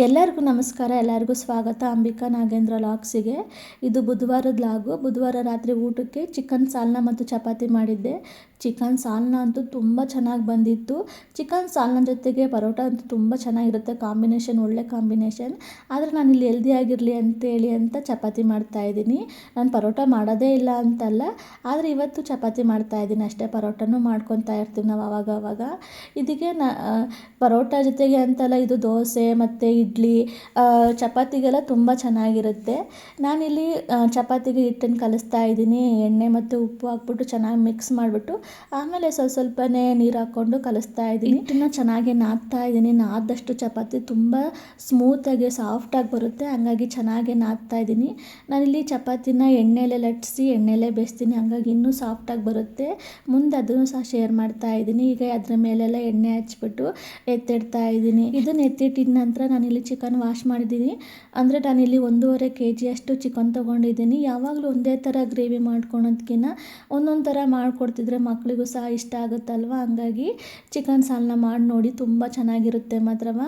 ಎಲ್ಲರಿಗೂ ನಮಸ್ಕಾರ. ಎಲ್ಲರಿಗೂ ಸ್ವಾಗತ ಅಂಬಿಕಾ ನಾಗೇಂದ್ರ ಲಾಗ್ಸಿಗೆ. ಇದು ಬುಧವಾರದ ಲಾಗು. ಬುಧವಾರ ರಾತ್ರಿ ಊಟಕ್ಕೆ ಚಿಕನ್ ಸಾಲ್ನ ಮತ್ತು ಚಪಾತಿ ಮಾಡಿದ್ದೆ. ಚಿಕನ್ ಸಾಲ್ನ ಅಂತೂ ತುಂಬ ಚೆನ್ನಾಗಿ ಬಂದಿತ್ತು. ಚಿಕನ್ ಸಾಲ್ನ ಜೊತೆಗೆ ಪರೋಟ ಅಂತೂ ತುಂಬ ಚೆನ್ನಾಗಿರುತ್ತೆ. ಕಾಂಬಿನೇಷನ್ ಒಳ್ಳೆ ಕಾಂಬಿನೇಷನ್. ಆದರೆ ನಾನಿಲ್ಲಿ ಹೆಲ್ದಿಯಾಗಿರಲಿ ಅಂತ ಚಪಾತಿ ಮಾಡ್ತಾಯಿದ್ದೀನಿ. ನಾನು ಪರೋಟ ಮಾಡೋದೇ ಇಲ್ಲ ಅಂತಲ್ಲ, ಆದರೆ ಇವತ್ತು ಚಪಾತಿ ಮಾಡ್ತಾಯಿದ್ದೀನಿ ಅಷ್ಟೇ. ಪರೋಟನೂ ಮಾಡ್ಕೊತಾ ಇರ್ತೀವಿ ನಾವು ಅವಾಗ. ಇದಕ್ಕೆ ಪರೋಟ ಜೊತೆಗೆ ಅಂತಲ್ಲ, ಇದು ದೋಸೆ ಮತ್ತು ಇಡ್ಲಿ, ಚಪಾತಿಗೆಲ್ಲ ತುಂಬ ಚೆನ್ನಾಗಿರುತ್ತೆ. ನಾನಿಲ್ಲಿ ಚಪಾತಿಗೆ ಹಿಟ್ಟನ್ನು ಕಲಿಸ್ತಾ ಇದ್ದೀನಿ. ಎಣ್ಣೆ ಮತ್ತು ಉಪ್ಪು ಹಾಕ್ಬಿಟ್ಟು ಚೆನ್ನಾಗಿ ಮಿಕ್ಸ್ ಮಾಡಿಬಿಟ್ಟು ಆಮೇಲೆ ಸ್ವಲ್ಪನೇ ನೀರು ಹಾಕ್ಕೊಂಡು ಕಲಿಸ್ತಾ ಇದ್ದೀನಿ. ಹಿಟ್ಟನ್ನು ಚೆನ್ನಾಗಿ ನಾದ್ತಾ ಇದ್ದೀನಿ. ನಾದಷ್ಟು ಚಪಾತಿ ತುಂಬ ಸ್ಮೂತಾಗಿ ಸಾಫ್ಟಾಗಿ ಬರುತ್ತೆ, ಹಂಗಾಗಿ ಚೆನ್ನಾಗಿ ನಾದ್ತಾ ಇದ್ದೀನಿ. ನಾನಿಲ್ಲಿ ಚಪಾತಿನ ಎಣ್ಣೆಲೆ ಲಟ್ಟಿಸಿ ಎಣ್ಣೆಲೆ ಬೇಯಿಸ್ತೀನಿ, ಹಂಗಾಗಿ ಇನ್ನೂ ಸಾಫ್ಟಾಗಿ ಬರುತ್ತೆ. ಮುಂದೆ ಅದನ್ನು ಸಹ ಶೇರ್ ಮಾಡ್ತಾ ಇದ್ದೀನಿ. ಈಗ ಅದರ ಮೇಲೆಲ್ಲ ಎಣ್ಣೆ ಹಚ್ಬಿಟ್ಟು ಎತ್ತಿಡ್ತಾ ಇದ್ದೀನಿ. ಇದನ್ನು ಎತ್ತಿಟ್ಟಿದ ನಂತರ ನಾನಿಲ್ಲಿ ಚಿಕನ್ ವಾಶ್ ಮಾಡಿದ್ದೀನಿ. ಅಂದರೆ ನಾನಿಲ್ಲಿ 1.5 kg ಅಷ್ಟು ಚಿಕನ್ ತೊಗೊಂಡಿದ್ದೀನಿ. ಯಾವಾಗಲೂ ಒಂದೇ ಥರ ಗ್ರೇವಿ ಮಾಡ್ಕೊಳೋದಕ್ಕಿಂತ ಒಂದೊಂದು ಥರ ಮಾಡಿಕೊಡ್ತಿದ್ರೆ ಮಕ್ಕಳಿಗೂ ಸಹ ಇಷ್ಟ ಆಗುತ್ತಲ್ವ. ಹಂಗಾಗಿ ಚಿಕನ್ ಸಾಲ್ನ ಮಾಡಿ ನೋಡಿ, ತುಂಬ ಚೆನ್ನಾಗಿರುತ್ತೆ ಮಾತ್ರವ.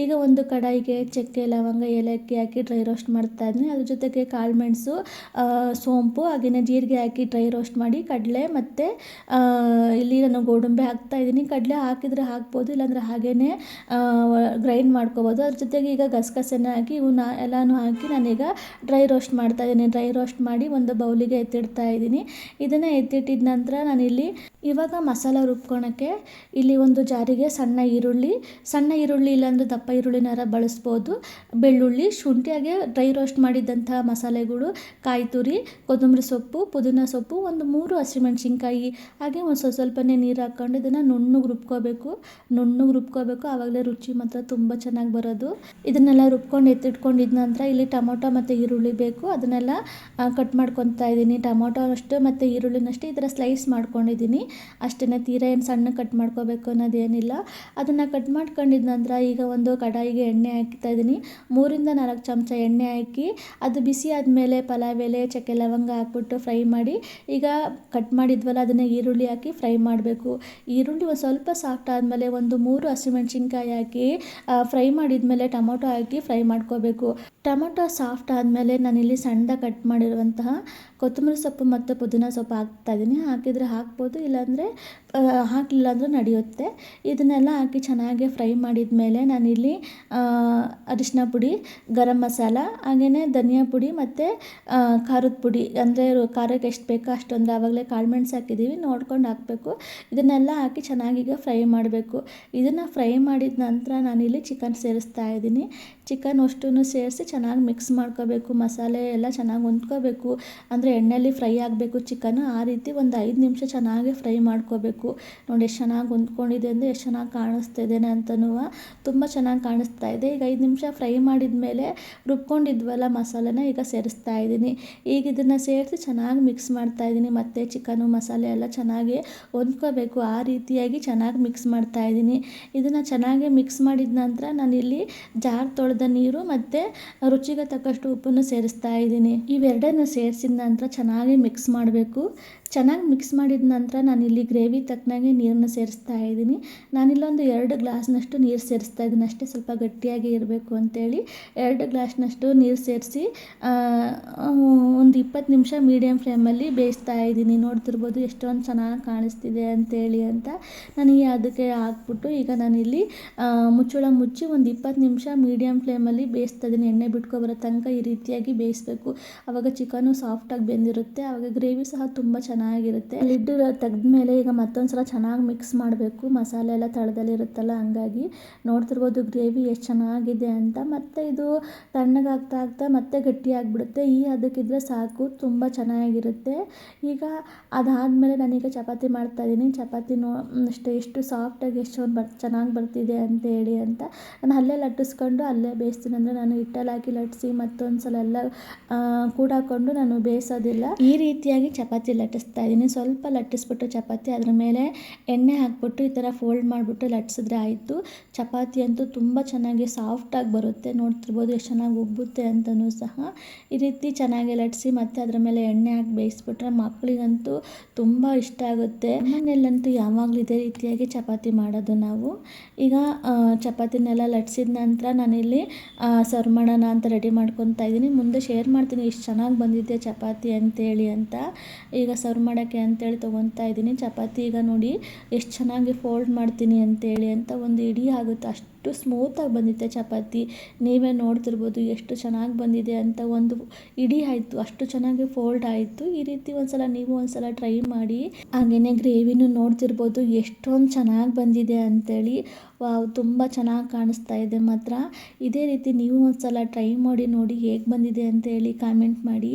ಈಗ ಒಂದು ಕಡಾಯಿಗೆ ಚಕ್ಕೆ, ಲವಂಗ, ಏಲಕ್ಕಿ ಹಾಕಿ ಡ್ರೈ ರೋಸ್ಟ್ ಮಾಡ್ತಾ ಇದ್ದೀನಿ. ಅದ್ರ ಜೊತೆಗೆ ಕಾಳು ಮೆಣಸು, ಸೋಂಪು, ಹಾಗೆಯೇ ಜೀರಿಗೆ ಹಾಕಿ ಡ್ರೈ ರೋಸ್ಟ್ ಮಾಡಿ ಕಡಲೆ ಮತ್ತು ಇಲ್ಲಿ ನಾನು ಗೋಡಂಬಿ ಹಾಕ್ತಾ ಇದ್ದೀನಿ. ಕಡಲೆ ಹಾಕಿದರೆ ಹಾಕ್ಬೋದು, ಇಲ್ಲಾಂದರೆ ಹಾಗೇ ಗ್ರೈಂಡ್ ಮಾಡ್ಕೋಬೋದು. ಅದ್ರ ಜೊತೆಗೆ ಈಗ ಗಸಗಸೆನ ಹಾಕಿ ಇವನ್ನ ಎಲ್ಲನೂ ಹಾಕಿ ನಾನೀಗ ಡ್ರೈ ರೋಸ್ಟ್ ಮಾಡ್ತಾ ಇದ್ದೀನಿ. ಡ್ರೈ ರೋಸ್ಟ್ ಮಾಡಿ ಒಂದು ಬೌಲಿಗೆ ಎತ್ತಿಡ್ತಾ ಇದ್ದೀನಿ. ಇದನ್ನು ಎತ್ತಿಟ್ಟಿದ ನಂತರ ನಾನಿಲ್ಲಿ ಇವಾಗ ಮಸಾಲ ರುಬ್ಕೊಳಕ್ಕೆ ಇಲ್ಲಿ ಒಂದು ಜಾರಿಗೆ ಸಣ್ಣ ಈರುಳ್ಳಿ ಇಲ್ಲಾಂದರೆ ದಪ್ಪ ಈರುಳ್ಳಿನಾರ ಬಳಸ್ಬೋದು, ಬೆಳ್ಳುಳ್ಳಿ, ಶುಂಠಿ, ಹಾಗೆ ಡ್ರೈ ರೋಸ್ಟ್ ಮಾಡಿದ್ದಂತಹ ಮಸಾಲೆಗಳು, ಕಾಯಿ ತುರಿ, ಕೊತ್ತಂಬರಿ ಸೊಪ್ಪು, ಪುದೀನ ಸೊಪ್ಪು, ಒಂದು 3 ಹಸಿಮೆಣ್ಸಿನ್ಕಾಯಿ, ಹಾಗೆ ಒಂದು ಸ್ವಲ್ಪನೇ ನೀರು ಹಾಕ್ಕೊಂಡು ಇದನ್ನು ನುಣ್ಣಗೆ ರುಬ್ಕೋಬೇಕು. ಆವಾಗಲೇ ರುಚಿ ಮಾತ್ರ ತುಂಬ ಚೆನ್ನಾಗಿ ಬರೋದು. ಇದನ್ನೆಲ್ಲ ರುಬ್ಕೊಂಡು ಎತ್ತಿಟ್ಕೊಂಡಿದ ನಂತರ ಇಲ್ಲಿ ಟೊಮೊಟೊ ಮತ್ತು ಈರುಳ್ಳಿ ಬೇಕು, ಅದನ್ನೆಲ್ಲ ಕಟ್ ಮಾಡ್ಕೊತಾ ಇದ್ದೀನಿ. ಟೊಮೊಟೊ ಅಷ್ಟು ಮತ್ತು ಈರುಳ್ಳಿನಷ್ಟು ಈ ಥರ ಸ್ಲೈಸ್ ಮಾಡ್ಕೊಂಡಿದ್ದೀನಿ ಅಷ್ಟೇ. ತೀರಾ ಏನು ಸಣ್ಣ ಕಟ್ ಮಾಡ್ಕೋಬೇಕು ಅನ್ನೋದೇನಿಲ್ಲ. ಅದನ್ನು ಕಟ್ ಮಾಡ್ಕೊಂಡಿದ ನಂತರ ಈಗ ಒಂದು ಕಡಾಯಿಗೆ ಎಣ್ಣೆ ಹಾಕ್ತಾ ಇದ್ದೀನಿ. 3-4 ಚಮಚ ಎಣ್ಣೆ ಹಾಕಿ ಅದು ಬಿಸಿ ಆದಮೇಲೆ ಪಲಾವ್ ಎಲೆ, ಚಕ್ಕೆ, ಲವಂಗ ಹಾಕ್ಬಿಟ್ಟು ಫ್ರೈ ಮಾಡಿ, ಈಗ ಕಟ್ ಮಾಡಿದ್ವಲ್ಲ ಅದನ್ನು ಈರುಳ್ಳಿ ಹಾಕಿ ಫ್ರೈ ಮಾಡಬೇಕು. ಈರುಳ್ಳಿ ಒಂದು ಸ್ವಲ್ಪ ಸಾಫ್ಟ್ ಆದಮೇಲೆ ಒಂದು 3 ಹಸಿಮೆಣ್ಸಿನ್ಕಾಯಿ ಹಾಕಿ ಫ್ರೈ ಮಾಡಿದ್ಮೇಲೆ ಟೊಮೊಟೊ ಹಾಕಿ ಫ್ರೈ ಮಾಡ್ಕೋಬೇಕು. ಟೊಮೊಟೊ ಸಾಫ್ಟ್ ಆದಮೇಲೆ ನಾನಿಲ್ಲಿ ಸಣ್ಣದಾಗಿ ಕಟ್ ಮಾಡಿರುವಂತಹ ಕೊತ್ತಂಬರಿ ಸೊಪ್ಪು ಮತ್ತು ಪುದೀನ ಸೊಪ್ಪು ಹಾಕ್ತಾಯಿದ್ದೀನಿ. ಹಾಕಿದರೆ ಹಾಕ್ಬೋದು, ಇಲ್ಲಾಂದರೆ ಹಾಕಲಿಲ್ಲ ಅಂದರೂ ನಡೆಯುತ್ತೆ. ಇದನ್ನೆಲ್ಲ ಹಾಕಿ ಚೆನ್ನಾಗಿ ಫ್ರೈ ಮಾಡಿದ ಮೇಲೆ ನಾನಿಲ್ಲಿ ಅರಿಶಿನ ಪುಡಿ, ಗರಂ ಮಸಾಲ, ಹಾಗೆಯೇ ಧನಿಯಾ ಪುಡಿ ಮತ್ತು ಖಾರದ ಪುಡಿ, ಅಂದರೆ ಖಾರಕ್ಕೆ ಎಷ್ಟು ಬೇಕೋ ಅಷ್ಟು, ಅಂದರೆ ಆವಾಗಲೇ ಕಾಳು ಮೆಣಸು ಹಾಕಿದ್ದೀವಿ ನೋಡ್ಕೊಂಡು ಹಾಕಬೇಕು. ಇದನ್ನೆಲ್ಲ ಹಾಕಿ ಚೆನ್ನಾಗೀಗ ಫ್ರೈ ಮಾಡಬೇಕು. ಇದನ್ನು ಫ್ರೈ ಮಾಡಿದ ನಂತರ ನಾನಿಲ್ಲಿ ಚಿಕನ್ ಸೇರಿಸ್ತಾ ಇದ್ದೀನಿ. ಚಿಕನ್ ಅಷ್ಟನ್ನು ಸೇರಿಸಿ ಚೆನ್ನಾಗಿ ಮಿಕ್ಸ್ ಮಾಡ್ಕೋಬೇಕು. ಮಸಾಲೆ ಎಲ್ಲ ಚೆನ್ನಾಗಿ ಹೊಂದ್ಕೋಬೇಕು, ಅಂದರೆ ಎಣ್ಣೆಯಲ್ಲಿ ಫ್ರೈ ಆಗಬೇಕು ಚಿಕನ್. ಆ ರೀತಿ ಒಂದು 5 ನಿಮಿಷ ಚೆನ್ನಾಗಿ ಫ್ರೈ ಮಾಡ್ಕೋಬೇಕು. ನೋಡಿ ಎಷ್ಟು ಚೆನ್ನಾಗಿ ಹೊಂದ್ಕೊಂಡಿದೆ ಅಂದರೆ, ಎಷ್ಟು ಚೆನ್ನಾಗಿ ಕಾಣಿಸ್ತಿದ್ದೇನೆ ಅಂತನೂ, ತುಂಬ ಚೆನ್ನಾಗಿ ಕಾಣಿಸ್ತಾ ಇದೆ. ಈಗ 5 ನಿಮಿಷ ಫ್ರೈ ಮಾಡಿದ ಮೇಲೆ ರುಬ್ಕೊಂಡಿದ್ವಲ್ಲ ಮಸಾಲೆನ ಈಗ ಸೇರಿಸ್ತಾ ಇದ್ದೀನಿ. ಈಗ ಇದನ್ನು ಸೇರಿಸಿ ಚೆನ್ನಾಗಿ ಮಿಕ್ಸ್ ಮಾಡ್ತಾ ಇದ್ದೀನಿ. ಮತ್ತು ಚಿಕನು ಮಸಾಲೆ ಎಲ್ಲ ಚೆನ್ನಾಗಿ ಹೊಂದ್ಕೋಬೇಕು, ಆ ರೀತಿಯಾಗಿ ಚೆನ್ನಾಗಿ ಮಿಕ್ಸ್ ಮಾಡ್ತಾ ಇದ್ದೀನಿ. ಇದನ್ನು ಚೆನ್ನಾಗಿ ಮಿಕ್ಸ್ ಮಾಡಿದ ನಂತರ ನಾನಿಲ್ಲಿ ಜಾರ್ ತೊಳೆದ ನೀರು ಮತ್ತು ರುಚಿಗೆ ತಕ್ಕಷ್ಟು ಉಪ್ಪನ್ನು ಸೇರಿಸ್ತಾ ಇದ್ದೀನಿ. ಇವೆರಡನ್ನು ಸೇರಿಸಿದ ನಂತರ ಚೆನ್ನಾಗಿ ಮಿಕ್ಸ್ ಮಾಡಬೇಕು. ಚೆನ್ನಾಗಿ ಮಿಕ್ಸ್ ಮಾಡಿದ ನಂತರ ನಾನಿಲ್ಲಿ ಗ್ರೇವಿ ತಕ್ಕನಾಗೆ ನೀರನ್ನು ಸೇರಿಸ್ತಾ ಇದ್ದೀನಿ. ನಾನಿಲ್ಲೊಂದು 2 ಗ್ಲಾಸ್ನಷ್ಟು ನೀರು ಸೇರಿಸ್ತಾ ಇದ್ದೀನಿ ಅಷ್ಟೇ, ಸ್ವಲ್ಪ ಗಟ್ಟಿಯಾಗಿ ಇರಬೇಕು ಅಂತೇಳಿ 2 ಗ್ಲಾಸ್ನಷ್ಟು ನೀರು ಸೇರಿಸಿ ಒಂದು 20 ನಿಮಿಷ ಮೀಡಿಯಮ್ ಫ್ಲೇಮಲ್ಲಿ ಬೇಯಿಸ್ತಾ ಇದ್ದೀನಿ. ನೋಡ್ತಿರ್ಬೋದು ಎಷ್ಟೊಂದು ಚೆನ್ನಾಗಿ ಕಾಣಿಸ್ತಿದೆ ಅಂತೇಳಿ ಅಂತ. ನನಗೆ ಅದಕ್ಕೆ ಹಾಕ್ಬಿಟ್ಟು ಈಗ ನಾನಿಲ್ಲಿ ಮುಚ್ಚಳ ಮುಚ್ಚಿ ಒಂದು 20 ನಿಮಿಷ ಮೀಡಿಯಮ್ ಫ್ಲೇಮಲ್ಲಿ ಬೇಯಿಸ್ತಾ ಇದ್ದೀನಿ. ಎಣ್ಣೆ ಬಿಟ್ಕೊಬರೋ ತನಕ ಈ ರೀತಿಯಾಗಿ ಬೇಯಿಸಬೇಕು. ಆವಾಗ ಚಿಕನು ಸಾಫ್ಟಾಗಿ ಬೆಂದಿರುತ್ತೆ, ಆವಾಗ ಗ್ರೇವಿ ಸಹ ತುಂಬ ಚೆನ್ನಾಗಿರುತ್ತೆ. ಲಿಡ್ ತೆಗೆದ್ಮೇಲೆ ಈಗ ಮತ್ತೊಂದು ಸಲ ಚೆನ್ನಾಗಿ ಮಿಕ್ಸ್ ಮಾಡಬೇಕು. ಮಸಾಲೆ ಎಲ್ಲ ತಳದಲ್ಲಿರುತ್ತಲ್ಲ, ಹಂಗಾಗಿ ನೋಡ್ತಿರ್ಬೋದು ಗ್ರೇವಿ ಎಷ್ಟು ಚೆನ್ನಾಗಿದೆ ಅಂತ. ಮತ್ತು ಇದು ತಣ್ಣಗಾಗ್ತಾ ಮತ್ತೆ ಗಟ್ಟಿಯಾಗಿಬಿಡುತ್ತೆ. ಈ ಅದಕ್ಕಿದ್ರೆ ಸಾಕು, ತುಂಬ ಚೆನ್ನಾಗಿರುತ್ತೆ. ಈಗ ಅದಾದಮೇಲೆ ನಾನೀಗ ಚಪಾತಿ ಮಾಡ್ತಾಯಿದ್ದೀನಿ. ಚಪಾತಿ ಅಷ್ಟೇ ಎಷ್ಟು ಸಾಫ್ಟಾಗಿ ಎಷ್ಟು ಚೆನ್ನಾಗಿ ಬರ್ತಿದೆ ಅಂತೇಳಿ ಅಂತ. ನಾನು ಅಲ್ಲೇ ಲಟ್ಟಿಸ್ಕೊಂಡು ಅಲ್ಲೇ ಬೇಯಿಸ್ತೀನಿ. ಅಂದರೆ ನಾನು ಹಿಟ್ಟಲ್ಲಿ ಹಾಕಿ ಲಟ್ಟಿಸಿ ಮತ್ತೊಂದು ಸಲ ಎಲ್ಲ ಕೂಡಾಕೊಂಡು ನಾನು ಬೇಯಿಸೋದಿಲ್ಲ. ಈ ರೀತಿಯಾಗಿ ಚಪಾತಿ ಲಟ್ಟಿಸ್ತಾ ಇದ್ದೀನಿ. ಸ್ವಲ್ಪ ಲಟ್ಟಿಸ್ಬಿಟ್ಟು ಚಪಾತಿ ಅದ್ರ ಮೇಲೆ ಎಣ್ಣೆ ಹಾಕ್ಬಿಟ್ಟು ಈ ಥರ ಫೋಲ್ಡ್ ಮಾಡಿಬಿಟ್ಟು ಲಟ್ಟಿಸಿದ್ರೆ ಆಯಿತು. ಚಪಾತಿ ಅಂತೂ ತುಂಬ ಚೆನ್ನಾಗಿ ಸಾಫ್ಟಾಗಿ ಬರುತ್ತೆ. ನೋಡ್ತಿರ್ಬೋದು ಎಷ್ಟು ಚೆನ್ನಾಗಿ ಉಬ್ಬುತ್ತೆ ಅಂತಲೂ ಸಹ. ಈ ರೀತಿ ಚೆನ್ನಾಗಿ ಲಟ್ಟಿಸಿ ಮತ್ತು ಅದ್ರ ಮೇಲೆ ಎಣ್ಣೆ ಹಾಕಿ ಬೇಯಿಸ್ಬಿಟ್ರೆ ಮಕ್ಕಳಿಗಂತೂ ತುಂಬ ಇಷ್ಟ ಆಗುತ್ತೆ. ಮನೆಯಲ್ಲಂತೂ ಯಾವಾಗಲೂ ಇದೇ ರೀತಿಯಾಗಿ ಚಪಾತಿ ಮಾಡೋದು ನಾವು. ಈಗ ಚಪಾತಿನೆಲ್ಲ ಲಟ್ಟಿಸಿದ ನಂತರ ನಾನಿಲ್ಲಿ ಸರ್ವ್ ಮಾಡೋಣ ಅಂತ ರೆಡಿ ಮಾಡ್ಕೊತಾ ಇದ್ದೀನಿ. ಮುಂದೆ ಶೇರ್ ಮಾಡ್ತೀನಿ ಎಷ್ಟು ಚೆನ್ನಾಗಿ ಬಂದಿದೆ ಚಪಾತಿ ಅಂತೇಳಿ ಅಂತ. ಈಗ ಸರ್ವ್ ಮಾಡೋಕ್ಕೆ ಅಂತೇಳಿ ತೊಗೊತಾ ಇದ್ದೀನಿ. ಚಪಾತಿ ಈಗ ನೋಡಿ ಎಷ್ಟು ಚೆನ್ನಾಗಿ ಫೋಲ್ಡ್ ಮಾಡ್ತೀನಿ ಅಂತೇಳಿ ಅಂತ ಒಂದು ಇಡೀ ಆಗುತ್ತೆ, ಅಷ್ಟು ಸ್ಮೂತಾಗಿ ಬಂದಿದೆ ಚಪಾತಿ. ನೀವೇ ನೋಡ್ತಿರ್ಬೋದು ಎಷ್ಟು ಚೆನ್ನಾಗಿ ಬಂದಿದೆ ಅಂತ. ಒಂದು ಇಡೀ ಆಯಿತು, ಅಷ್ಟು ಚೆನ್ನಾಗಿ ಫೋಲ್ಡ್ ಆಯಿತು. ಈ ರೀತಿ ನೀವು ಒಂದ್ಸಲ ಟ್ರೈ ಮಾಡಿ. ಹಾಗೆಯೇ ಗ್ರೇವಿನೂ ನೋಡ್ತಿರ್ಬೋದು ಎಷ್ಟೊಂದು ಚೆನ್ನಾಗಿ ಬಂದಿದೆ ಅಂತೇಳಿ. ವಾವ್, ತುಂಬ ಚೆನ್ನಾಗಿ ಕಾಣಿಸ್ತಾ ಇದೆ ಮಾತ್ರ. ಇದೇ ರೀತಿ ನೀವು ಒಂದ್ಸಲ ಟ್ರೈ ಮಾಡಿ ನೋಡಿ ಹೇಗೆ ಬಂದಿದೆ ಅಂತೇಳಿ ಕಾಮೆಂಟ್ ಮಾಡಿ.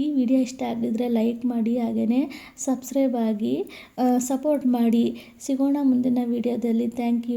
ಈ ವಿಡಿಯೋ ಇಷ್ಟ ಆಗಿದ್ರೆ ಲೈಕ್ ಮಾಡಿ, ಹಾಗೆಯೇ ಸಬ್ಸ್ಕ್ರೈಬ್ ಆಗಿ ಸಪೋರ್ಟ್ ಮಾಡಿ. ಸಿಗೋಣ ಮುಂದಿನ ವಿಡಿಯೋದಲ್ಲಿ. Thank you.